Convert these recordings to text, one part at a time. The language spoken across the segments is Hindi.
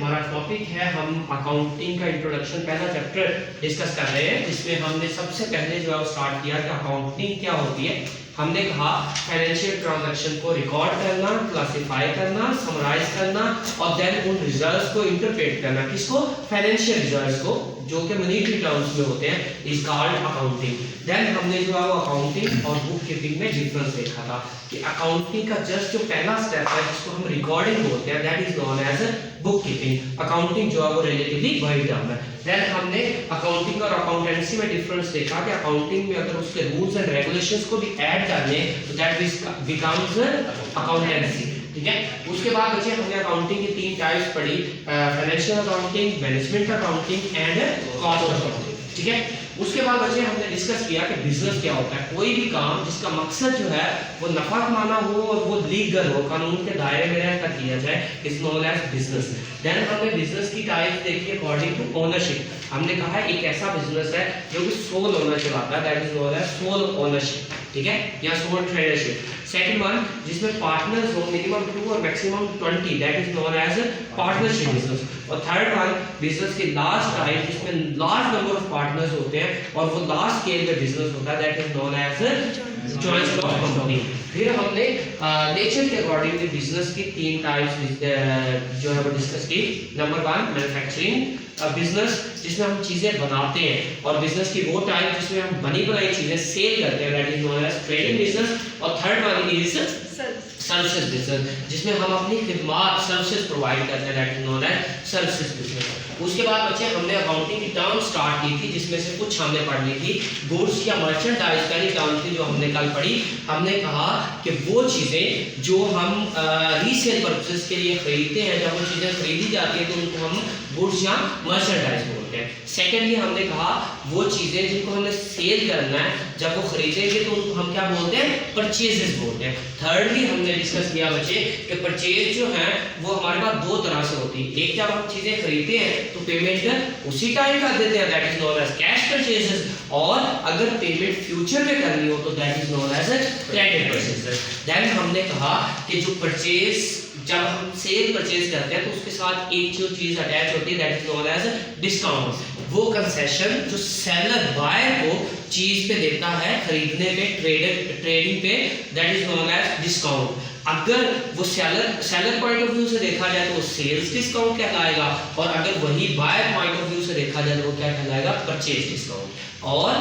हमारा टॉपिक है, हम अकाउंटिंग का इंट्रोडक्शन पहला चैप्टर डिस्कस कर रहे हैं, जिसमें हमने सबसे पहले जो है वो स्टार्ट किया कि अकाउंटिंग क्या होती है। हमने कहा फाइनेंशियल ट्रांजैक्शन को रिकॉर्ड करना, क्लासिफाई करना, समराइज करना और देन उन रिजल्ट्स को इंटरप्रेट करना। किसको? फाइनेंशियल रिजल्ट्स को, जो कि मॉनेटरी टर्म्स में होते हैं, इज कॉल्ड अकाउंटिंग। देन हमने जो है वो अकाउंटिंग और बुक कीपिंग में डिफरेंस देखा था कि अकाउंटिंग का जस्ट जो पहला स्टेप है जिसको हम रिकॉर्डिंग बोलते हैं, that is known as book keeping. Accounting जो है वो रिलेटिवली वही टर्म है। देन हमने अकाउंटिंग और अकाउंटेंसी में डिफरेंस देखा कि अकाउंटिंग में अगर उसके रूल्स एंड रेगुलेशंस को भी ऐड कर लें तो दैट बिकम्स अकाउंटेंसी। ठीक है। उसके बाद बच्चे हमने अकाउंटिंग की तीन टाइप्स पढ़ी, financial accounting, management accounting and cost accounting. ठीक है। उसके बाद बच्चे हमने डिस्कस किया कि बिजनेस क्या होता है। कोई भी काम जिसका मकसद जो है वो नफा कमाना हो और वो लीगल हो, कानून के दायरे में रहकर किया जाए, is known as business. Then हमने बिजनेस की टाइप देखी अकॉर्डिंग टू ओनरशिप। हमने कहा एक ऐसा बिजनेस है जो कि सोल ओनरशिप आता है, that is known as sole ownership. ठीक है, या सोल ट्रेडरशिप। सेकंड वन जिसमें पार्टनर्स हो, मिनिमम 2 और maximum 20, that is known as partnership business. और थर्ड वन बिजनेस की लास्ट टाइप जिसमें लार्ज नंबर ऑफ पार्टनर्स होते हैं और वो लार्ज स्केल पे बिजनेस होता है, that is known as joint stock company. फिर हमने नेचर के अकॉर्डिंग बिजनेस की तीन टाइप्स जो है वो डिस्कस की। नंबर 1 मैन्युफैक्चरिंग बिजनेस, जिसमें हम चीजें बनाते हैं, और बिजनेस की वो टाइप जिसमें हम बनी बनाई चीजें सेल करते हैं, that is known as trading business. और third one is services business, जिसमें हम अपनी खिदमत सर्विसेज प्रोवाइड करते हैं, that is known as services business. उसके बाद बच्चे हमने अकाउंटिंग की टर्म स्टार्ट की थी, जिसमें से कुछ हमने पढ़ ली थी। गुड्स या मर्चेंडाइज पहली टर्म थी जो हमने कल पढ़ी। हमने कहा कि वो चीजें जो हम रीसेल पर्पसेस के लिए खरीदते हैं, जब वो चीजें खरीदी जाती है तो उनको हम गुड्स या मर्चेंडाइज बोलते हैं। सेकेंडली हमने कहा वो चीजें जिनको हमने सेल करना है, जब वो खरीदेंगे तो उनको हम क्या बोलते हैं? परचेजेस बोलते हैं। थर्डली हमने डिस्कस किया बच्चे कि परचेज जो है वो हमारे पास दो तरह से होती है। एक, जब हम चीजें खरीदते हैं तो पेमेंट उसी टाइम कर देते हैं, that is known as cash purchases. और अगर पेमेंट फ्यूचर में करनी हो तो that is known as credit purchases. Then हमने कहा कि जो परचेज जब हम सेल परचेज करते हैं तो उसके साथ एक जो चीज अटैच होती है, that is known as discount. वो कंसेशन जो सेलर बायर को चीज पे देता है खरीदने पे, ट्रेडिंग पे, that is known as discount. अगर वो सेलर पॉइंट ऑफ व्यू से देखा जाए तो वो सेल्स डिस्काउंट कहलाएगा, और अगर वही बायर पॉइंट ऑफ व्यू से देखा जाए तो वो क्या कहलाएगा? Purchase discount. और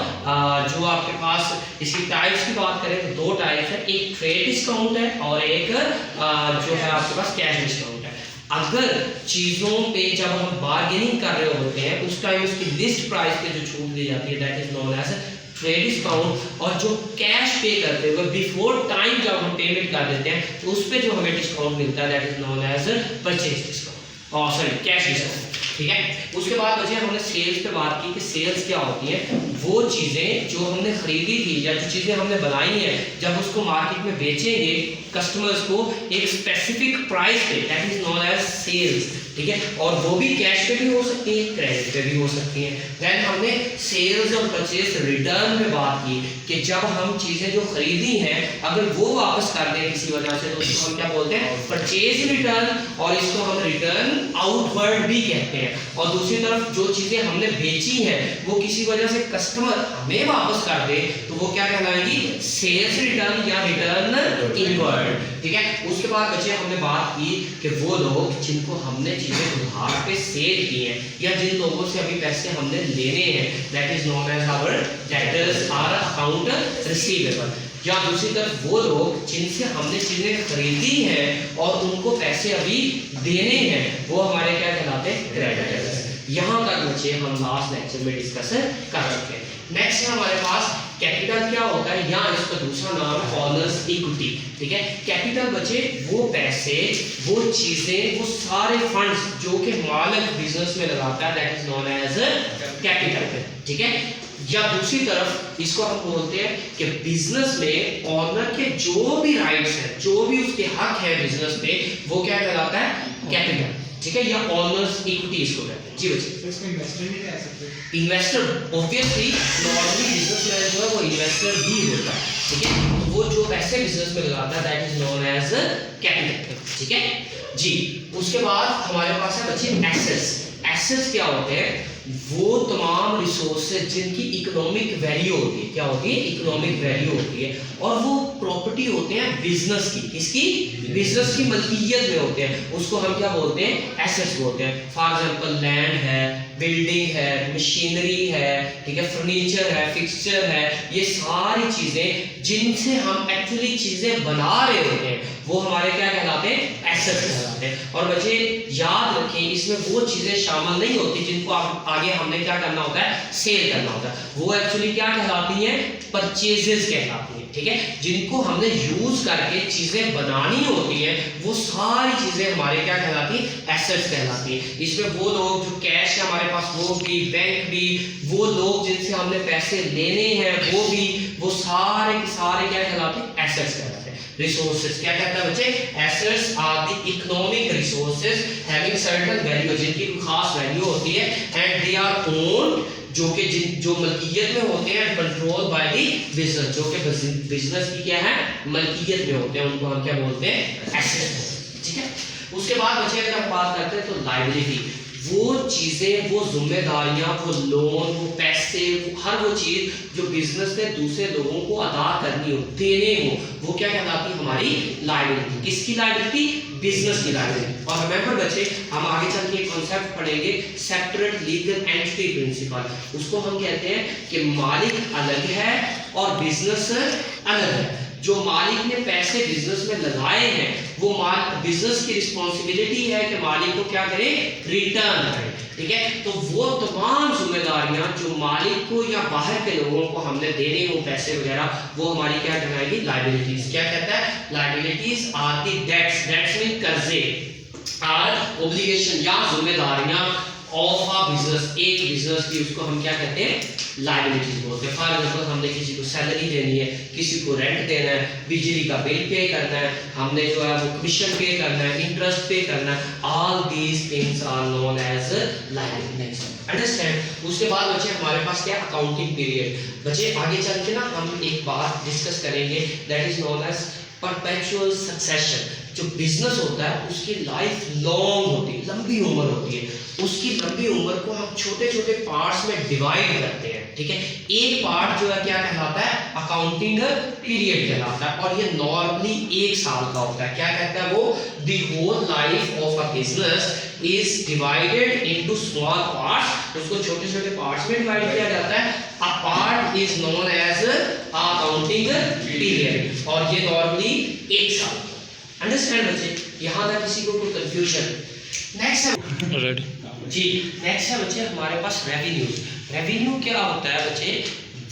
जो आपके पास इसकी टाइप्स की बात करें तो दो टाइप्स है, एक ट्रेड डिस्काउंट है और एक जो है आपके पास कैश डिस्काउंट है। अगर चीजों पे जब हम बार्गेनिंग कर रहे होते हैं उस टाइम उसकी लिस्ट प्राइस पे जो छूट दी जाती है, that is known as trade discount. और जो कैश पे करते हुए बिफोर टाइम जब हम पेमेंट कर देते हैं तो उस पे जो हमें डिस्काउंट मिलता है, that is known as purchase discount और सॉरी कैश डिस्काउंट। ठीक है। उसके बाद बच्चे हमने सेल्स पे बात की कि सेल्स क्या होती है। वो चीजें जो हमने खरीदी थी या जो चीजें हमने बनाई है, जब उसको मार्केट में बेचेंगे कस्टमर्स को एक स्पेसिफिक प्राइस पे, that is known as sales. ठीक है। और वो भी कैश पे भी हो सकती है, क्रेडिट पे भी हो सकती है। देन हमने सेल्स और परचेज रिटर्न पे बात की कि जब हम चीजें जो खरीदी हैं अगर वो वापस कर दें किसी वजह से तो उसको हम क्या बोलते हैं? Purchase return. और इसको हम रिटर्न आउटवर्ड भी कहते हैं। और दूसरी तरफ जो चीजें हमने बेची हैं वो किसी वजह से कस्टमर हमें वापस कर दे तो वो क्या कहलाएगी? सेल्स रिटर्न या रिटर्न इनवर्ड। ठीक है। उसके बाद बच्चे हमने बात की कि वो लोग जिनको हमने चीजें उधार पे सेल की हैं या जिन लोगों से अभी पैसे हमने लेने हैं, that is known as our debtors or account receivable. या दूसरी तरफ वो लोग जिनसे हमने चीजें खरीदी हैं और उनको पैसे अभी देने हैं, वो हमारे क्या कहलाते हैं? क्रेडिटर्स। यहाँ तक बच्चे हम लास्ट लेक्चर में डिस्कस कर चुके हैं। नेक्स्ट है हमारे पास कैपिटल क्या होता है, या इसका दूसरा नाम है ऑनर्स इक्विटी। ठीक है। कैपिटल बच्चे वो पैसे, वो चीजें, वो सारे फंड्स जो कि मालिक बिजनेस में लगाता है, that is known as capital. ठीक है। या दूसरी तरफ इसको हम बोलते हैं कि बिजनेस में ऑनर के जो भी राइट्स हैं, जो भी उसके हक है बिजनेस पे, वो क्या कहलाता है? कैपिटल। ठीक है। या ऑनर्स इक्विटी इसको कहते हैं। जी बच्चे। इसमें इन्वेस्टर नहीं कह सकते? इन्वेस्टर ऑब्वियसली नॉर्मली बिजनेसमैन जो है वो इन्वेस्टर भी होता है। ठीक है। तो वो जो पैसे बिजनेस में लगाता है, that is known as capital. ठीक है जी। उसके बाद हमारे पास है बच्चे एसेट्स। एसेट्स क्या होते हैं? वो तमाम रिसोर्सेज जिनकी इकोनॉमिक वैल्यू होती है। क्या होती है? इकोनॉमिक वैल्यू होती है। और वो प्रॉपर्टी होते हैं बिजनेस की। किसकी? बिजनेस की मलकियत में होते हैं। उसको हम क्या बोलते हैं? एसेट्स बोलते हैं। फॉर एग्जांपल लैंड है, बिल्डिंग है, मशीनरी है, ठीक है, फर्नीचर है, फिक्सचर है, ये सारी चीजें जिनसे हम एक्चुअली चीजें बना रहे होते हैं वो हमारे क्या कहलाते हैं? एसेट्स कहलाते हैं। और बच्चे याद रखें इसमें वो चीजें शामिल नहीं होती जिनको आगे हमने क्या करना होता है? सेल करना होता है। वो एक्चुअली क्या कहलाती हैं? परचेजेस कहलाती हैं, ठीक है। जिनको हमने यूज करके चीजें बनानी होती है वो सारी चीजें हमारे क्या कहलाती है? एसेट्स कहलाती है। इसमें वो लोग जो कैश है हमारे पास वो भी, बैंक भी, वो लोग जिनसे हमने पैसे लेने हैं वो भी, वो सारे के सारे क्या कहलाते हैं? एसेट्स कहलाते हैं। रिसोर्सेज क्या कहता है बच्चे? Assets are the economic resources having certain value, जिनकी खास वैल्यू होती है, एंड दे आर ओन, जो मलकियत में होते हैं, कंट्रोल बाय द बिजनेस, जो कि बिजनेस की क्या है? मलकियत में होते हैं, उनको हम क्या बोलते हैं? एसेट, ठीक है। उसके बाद बच्चे अगर हम बात करते हैं तो लायबिलिटी, वो चीजें, वो जिम्मेदारियां, वो लोन, वो पैसे, हर वो चीज जो बिजनेस ने दूसरे लोगों को अदा करनी हो, देने हो, वो क्या कहलाती है? हमारी लायबिलिटी। किसकी लायबिलिटी? बिजनेस की लायबिलिटी। और रिमेंबर बच्चे हम आगे चल के एक कॉन्सेप्ट पढ़ेंगे, सेपरेट लीगल एंटिटी प्रिंसिपल। उसको हम कहते हैं कि मालिक अलग है और बिजनेस अलग है। जो मालिक ने पैसे बिजनेस में लगाए हैं वो बिजनेस की रिस्पॉन्सिबिलिटी है कि मालिक को क्या करे? रिटर्न करे, ठीक है। तो वो तमाम जिम्मेदारियां जो मालिक को या बाहर के लोगों को हमने देने हो पैसे वगैरह, वो हमारी क्या कहलाएगी? लायबिलिटीज। क्या कहता है? Liabilities are the debts, debts mean कर्जे, आर ओब्लिगेशन या जिम्मेदारियां ऑफ अ बिजनेस, एक बिजनेस की, उसको हम क्या कहते हैं? लायबिलिटीज बोलते हैं। फॉर एग्जांपल हमने किसी को सैलरी देनी है, किसी को रेंट देना है, बिजली का बिल पे करना है, हमने जो है वो कमीशन पे करना है, इंटरेस्ट पे करना है, all these things are known as liabilities. Understand? उसके बाद बच्चे हमारे पास क्या? Accounting period. बच्चे आगे चल के ना हम एक बात डिस्कस करेंगे, that is known as perpetual succession. जो बिजनेस होता है उसकी लाइफ लॉन्ग होती है, लंबी उम्र होती है। उसकी लंबी उम्र को हम छोटे छोटे पार्ट्स में डिवाइड करते हैं, ठीक है। एक पार्ट जो है क्या कहलाता है? अकाउंटिंग पीरियड कहलाता है, और ये नॉर्मली 1 साल का होता है। क्या कहता है वो? The whole life of a business is divided into small parts. उसको छोटे छोटे पार्ट्स में डिवाइड किया जाता है। A part is known as accounting period, और ये नॉर्मली 1 साल। अंडरस्टैंड बच्चे? यहां तक किसी को कोई कंफ्यूजन? नेक्स्ट है रेडी जी, नेक्स्ट है बच्चे हमारे पास रेवेन्यू। रेवेन्यू क्या होता है बच्चे?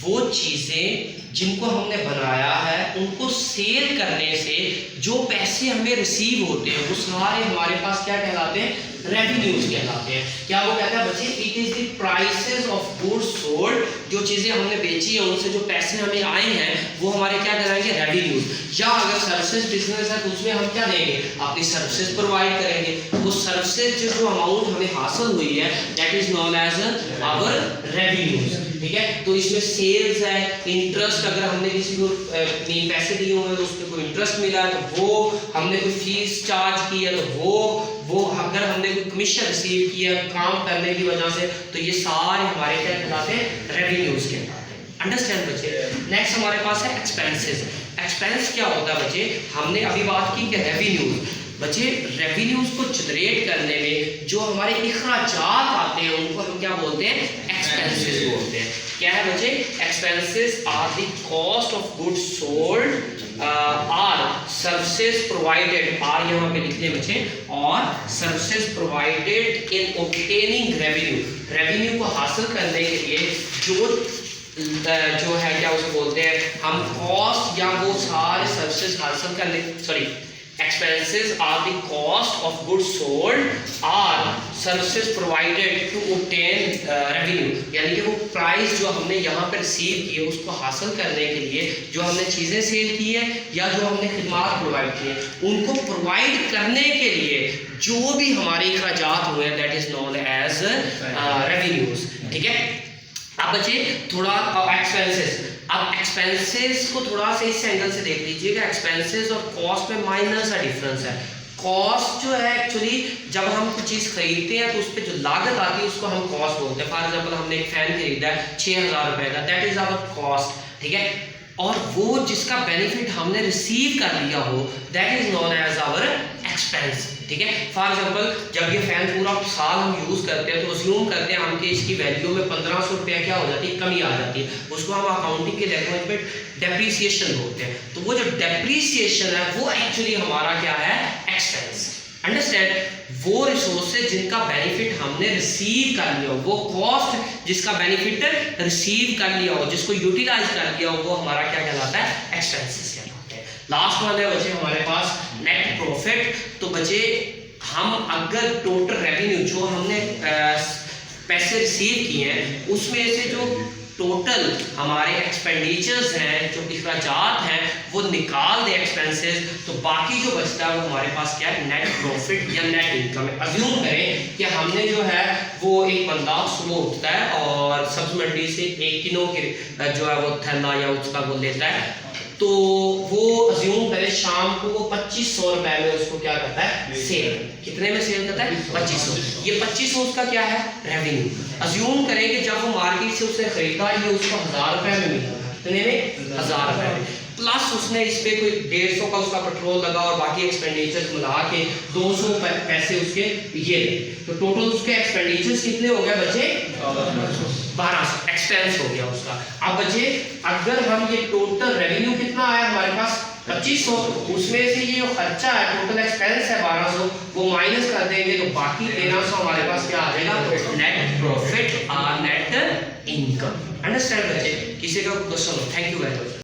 वो चीजें जिनको हमने बनाया है उनको सेल करने से जो पैसे हमें रिसीव होते हैं वो सारे हमारे पास क्या कहलाते हैं? रेवेन्यूज कहलाते हैं। क्या वो कहता है बच्चे? It is the prices of goods sold, जो चीजें हमने बेची है उनसे जो पैसे हमें आए हैं वो हमारे क्या कहलाएंगे? रेवेन्यूज। या अगर सर्विसेज बिजनेस है तो उसमें हम क्या देंगे? अपनी सर्विसेज प्रोवाइड करेंगे। वो सर्विसेज जो अमाउंट हमें हासिल हुई है that is known as our revenues, ठीक है। तो इसमें सेल्स है, इंटरेस्ट, अगर हमने किसी को पैसे दिए हुए तो उस पर कोई इंटरेस्ट मिला है तो वो, हमने कोई फीस चार्ज की है तो वो अगर हमने कोई कमीशन रिसीव किया काम करने की वजह से, तो ये सारे हमारे क्या कहलाते हैं? रेवेन्यूज कहलाते हैं। अंडरस्टैंड बच्चे? नेक्स्ट हमारे पास है एक्सपेंसेस। एक्सपेंस क्या होता है बच्चे? हमने अभी बात की कि रेवेन्यूज, बच्चे रेवेन्यूज को जनरेट करने में जो हमारे इखराजात आते हैं उनको हम क्या बोलते हैं? एक्सपेंसेस बोलते हैं। क्या है बच्चे? Expenses are the cost of goods sold or services provided, or यहाँ पे लिख लें बच्चे, और services provided in obtaining revenue. Revenue को हासिल करने के लिए जो है क्या उसे बोलते हैं हम? कॉस्ट, या वो सारे सर्विसेज हासिल करने, sorry, expenses are the cost of goods sold or services provided to obtain revenue, यानी कि वो प्राइस जो हमने यहाँ पर रिसीव की है उसको हासिल करने के लिए जो हमने चीज़ें सेल की है या जो हमने खिदमात प्रोवाइड की है उनको प्रोवाइड करने के लिए जो भी हमारे अखराजात हुए हैं that is known as revenues, ठीक है। अब बच्चे थोड़ा एक्सपेंसेस, अब एक्सपेंसेस को थोड़ा सा इस एंगल से देख लीजिएगा। एक्सपेंसेस और कॉस्ट में माइनर सा डिफरेंस है। कॉस्ट जो है एक्चुअली जब हम कुछ चीज़ खरीदते हैं तो उस पर जो लागत आती है उसको हम कॉस्ट बोलते हैं। फॉर एग्जांपल हमने एक फैन खरीदा है 6000 रुपए का, दैट इज आवर कॉस्ट, ठीक है। और वो जिसका बेनिफिट हमने रिसीव कर लिया हो that is known as our expense, ठीक है। फॉर एग्जांपल जब ये फैन पूरा साल हम यूज़ करते हैं तो अज्यूम करते हैं हम कि इसकी वैल्यू में 1500 रुपया क्या हो जाती है, कमी आ जाती है। उसको हम अकाउंटिंग के लैंग्वेज में डेप्रीसिएशन बोलते हैं। तो वो जो डेप्रीसिएशन है वो एक्चुअली हमारा क्या है, एक्सपेंस। अंडरस्टैंड, वो रिसोर्सेज जिनका बेनिफिट हमने रिसीव कर लिया हो, वो कॉस्ट जिसका बेनिफिट रिसीव कर लिया हो, जिसको यूटिलाइज कर लिया हो, वो हमारा क्या कहलाता है, एक्सपेंसेस कहलाते हैं। लास्ट वाला है बचे हमारे पास नेट प्रॉफिट। तो बचे हम अगर टोटल रेवेन्यू जो हमने पैसे रिसीव किए हैं उसमें से जो टोटल हमारे एक्सपेंडिचर्स हैं, जो अखराजात हैं, वो निकाल दे एक्सपेंसेस, तो बाकी जो बचता है वो हमारे पास क्या है, नेट प्रॉफिट या नेट इनकम है। अज्यूम करें कि हमने जो है वो एक बंदा सुबह उठता है और सब्जी मंडी से 1 किलो की जो है वो थैला या उसका वो लेता है, तो वो अज्यूम करें शाम को वो 2500 रुपए में उसको क्या करता है, सेल। कितने में सेल करता है, 2500। ये 2500 उसका क्या है, रेवेन्यू। अज्यूम करें कि जब वो मार्केट से उसने खरीदा ये उसको 1000 रुपए में मिला, कितने में, 1000 रुपए में, प्लस उसने इस पे कोई 150 का उसका पेट्रोल लगा और बाकी एक्सपेंडिचर्स मिला के 200 पैसे उसके ये ले, तो टोटल उसके एक्सपेंडिचर्स कितने हो गए बचे, 1200 एक्सपेंस हो गया उसका। अब बचे अगर हम ये टोटल रेवेन्यू कितना आया हमारे पास 2500, उसमें से ये जो खर्चा है टोटल एक्सपेंस है 1200, वो माइनस कर देंगे तो बाकी 1300 हमारे पास क्या आ जाएगा, नेट प्रॉफिट और नेट इनकम। अंडरस्टैंड बच्चे, किसी का क्वेश्चन हो? Thank you very much.